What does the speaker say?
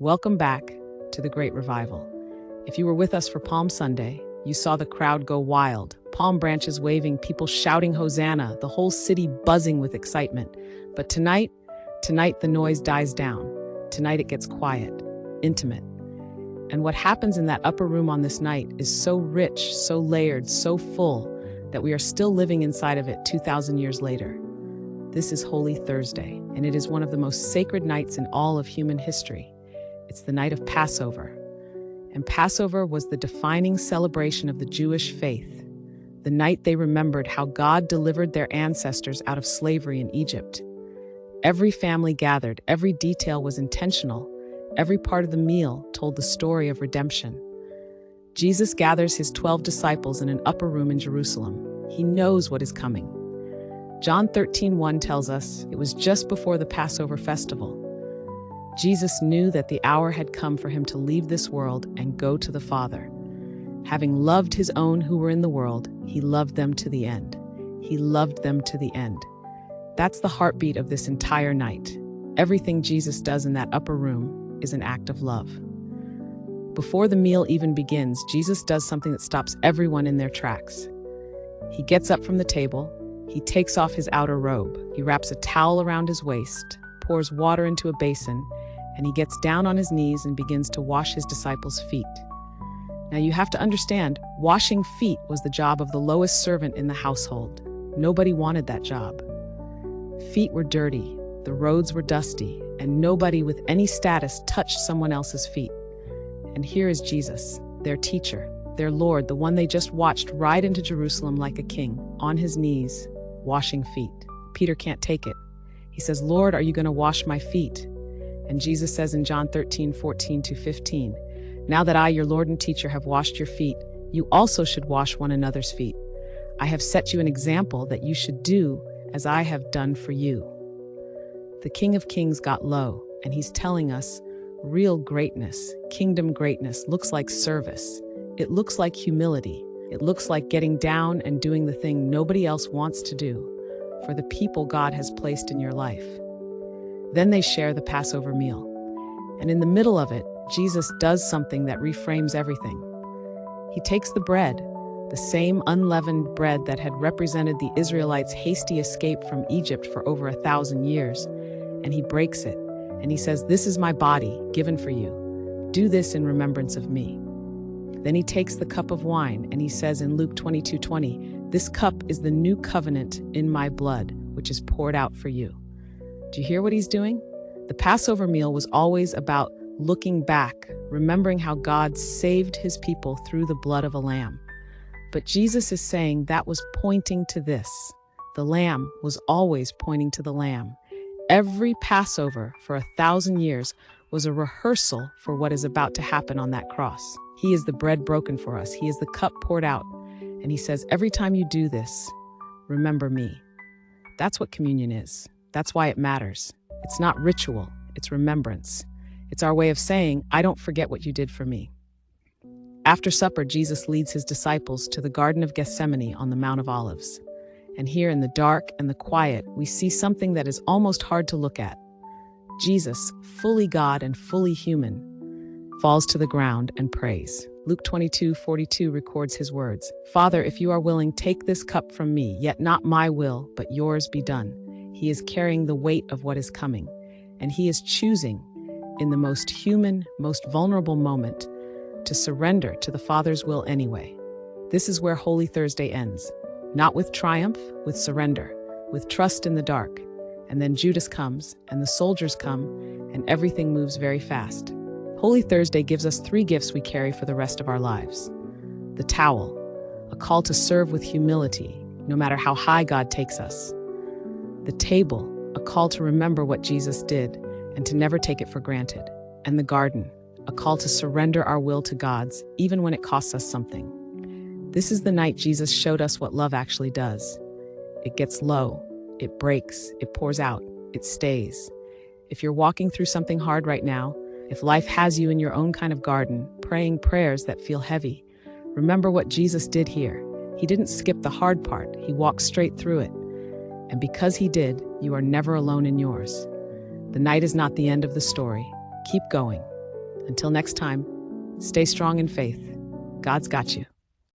Welcome back to the Great Revival. If you were with us for Palm Sunday, you saw the crowd go wild, palm branches waving, people shouting Hosanna, the whole city buzzing with excitement. But tonight the noise dies down. Tonight it gets quiet, intimate. And what happens in that upper room on this night is so rich, so layered, so full that we are still living inside of it 2,000 years later. This is Holy Thursday, and it is one of the most sacred nights in all of human history. It's the night of Passover. And Passover was the defining celebration of the Jewish faith, the night they remembered how God delivered their ancestors out of slavery in Egypt. Every family gathered, every detail was intentional, every part of the meal told the story of redemption. Jesus gathers his 12 disciples in an upper room in Jerusalem. He knows what is coming. John 13:1 tells us it was just before the Passover festival. Jesus knew that the hour had come for him to leave this world and go to the Father. Having loved his own who were in the world, he loved them to the end. He loved them to the end. That's the heartbeat of this entire night. Everything Jesus does in that upper room is an act of love. Before the meal even begins, Jesus does something that stops everyone in their tracks. He gets up from the table, he takes off his outer robe, he wraps a towel around his waist, pours water into a basin, and he gets down on his knees and begins to wash his disciples' feet. Now you have to understand, washing feet was the job of the lowest servant in the household. Nobody wanted that job. Feet were dirty, the roads were dusty, and nobody with any status touched someone else's feet. And here is Jesus, their teacher, their Lord, the one they just watched ride into Jerusalem like a king, on his knees, washing feet. Peter can't take it. He says, "Lord, are you going to wash my feet?" And Jesus says in John 13:14-15, "Now that I, your Lord and teacher, have washed your feet, you also should wash one another's feet. I have set you an example that you should do as I have done for you." The King of Kings got low, and he's telling us real greatness, kingdom greatness, looks like service. It looks like humility. It looks like getting down and doing the thing nobody else wants to do for the people God has placed in your life. Then they share the Passover meal. And in the middle of it, Jesus does something that reframes everything. He takes the bread, the same unleavened bread that had represented the Israelites' hasty escape from Egypt for over 1,000 years, and he breaks it. And he says, "This is my body given for you. Do this in remembrance of me." Then he takes the cup of wine and he says in Luke 22:20, "This cup is the new covenant in my blood, which is poured out for you." Do you hear what he's doing? The Passover meal was always about looking back, remembering how God saved his people through the blood of a lamb. But Jesus is saying that was pointing to this. The lamb was always pointing to the lamb. Every Passover for 1,000 years was a rehearsal for what is about to happen on that cross. He is the bread broken for us. He is the cup poured out. And he says, every time you do this, remember me. That's what communion is. That's why it matters. It's not ritual, it's remembrance. It's our way of saying, I don't forget what you did for me. After supper, Jesus leads his disciples to the Garden of Gethsemane on the Mount of Olives. And here in the dark and the quiet, we see something that is almost hard to look at. Jesus, fully God and fully human, falls to the ground and prays. Luke 22:42 records his words, "Father, if you are willing, take this cup from me, yet not my will, but yours be done." He is carrying the weight of what is coming, and he is choosing, in the most human, most vulnerable moment, to surrender to the Father's will anyway. This is where Holy Thursday ends. Not with triumph, with surrender, with trust in the dark. And then Judas comes, and the soldiers come, and everything moves very fast. Holy Thursday gives us 3 gifts we carry for the rest of our lives. The towel, a call to serve with humility, no matter how high God takes us. The table, a call to remember what Jesus did and to never take it for granted. And the garden, a call to surrender our will to God's, even when it costs us something. This is the night Jesus showed us what love actually does. It gets low, it breaks, it pours out, it stays. If you're walking through something hard right now, if life has you in your own kind of garden, praying prayers that feel heavy, remember what Jesus did here. He didn't skip the hard part, he walked straight through it. And because he did, you are never alone in yours. The night is not the end of the story. Keep going. Until next time, stay strong in faith. God's got you.